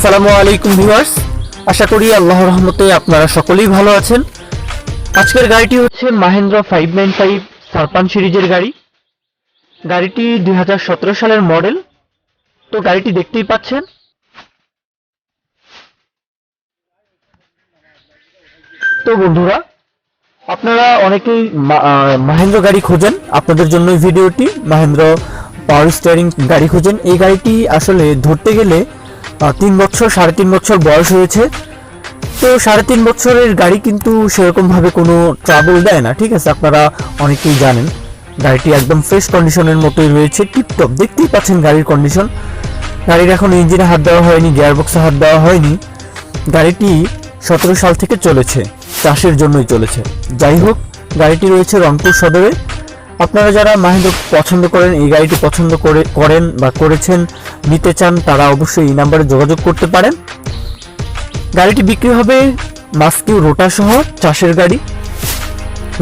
আসসালামু আলাইকুম ভিউয়ার্স, আশা করি আল্লাহর রহমতে আপনারা সকলেই ভালো আছেন। আজকের গাড়িটি হচ্ছে মাহেন্দ্রা 595 সারপান সিরিজের গাড়ি। গাড়িটি 2017 সালের মডেল। তো গাড়িটি দেখতেই পাচ্ছেন। তো বন্ধুরা, আপনারা অনেকেই মাহেন্দ্র গাড়ি খোঁজেন, আপনাদের জন্য এই ভিডিওটি। মাহেন্দ্র পাওয়ার স্টিয়ারিং গাড়ি খোঁজেন। এই গাড়িটি আসলে ধরতে গেলে 3 বছর 3.5 বছর বয়স হয়েছে। তো 3.5 বছরের গাড়ি কিন্তু সেরকম ভাবে কোনো ট্রাবল দেয় না, ঠিক আছে? আপনারা অনেকেই জানেন গাড়িটি একদম ফ্রেশ কন্ডিশনের মতোই রয়েছে, টিপটপ। দেখতেই পাচ্ছেন গাড়ির কন্ডিশন। গাড়ির এখন ইঞ্জিনে হাত দেওয়া হয়নি, গিয়ারবক্সে হাত দেওয়া হয়নি। গাড়িটি 17 সাল থেকে চলেছে, চাষের জন্যই চলেছে। যাই হোক, গাড়িটি রয়েছে রংপুর সদরে। আপনারা যারা মাহেন্দ্র পছন্দ করেন, এই গাড়িটি পছন্দ করেন বা করেছেন, নিতে চান, তারা অবশ্যই এই নাম্বারে যোগাযোগ করতে পারেন। গাড়িটি বিক্রি হবে মাস্কিউ রোটার সহ, চাষের গাড়ি।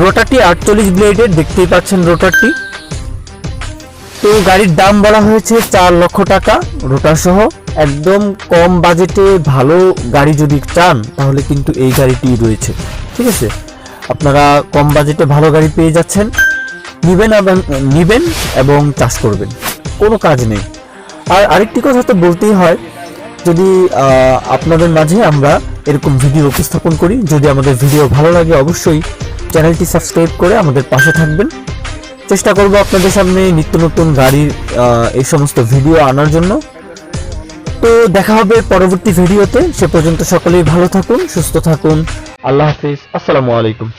রোটারটি 48 ব্লেডের, দেখতেই পাচ্ছেন রোটারটি। তো গাড়ির দাম বলা হয়েছে 4 লক্ষ টাকা রোটার সহ। একদম কম বাজেটে ভালো গাড়ি যদি চান, তাহলে কিন্তু এই গাড়িটি রয়েছে, ঠিক আছে? আপনারা কম বাজেটে ভালো গাড়ি পেয়ে যাচ্ছেন। নিবেন এবং চাষ করবেন, কোনো কাজ নেই। আর আরেকটি কথা তো বলতেই হয়, যদি আপনাদের মাঝে আমরা এরকম ভিডিও উপস্থাপন করি, যদি আমাদের ভিডিও ভালো লাগে, অবশ্যই চ্যানেলটি সাবস্ক্রাইব করে আমাদের পাশে থাকবেন। চেষ্টা করব আপনাদের সামনে নিত্য নতুন গাড়ির এই সমস্ত ভিডিও আনার জন্য। তো দেখা হবে পরবর্তী ভিডিওতে। সে পর্যন্ত সকলেই ভালো থাকুন, সুস্থ থাকুন। আল্লাহ হাফিজ, আসসালামু আলাইকুম।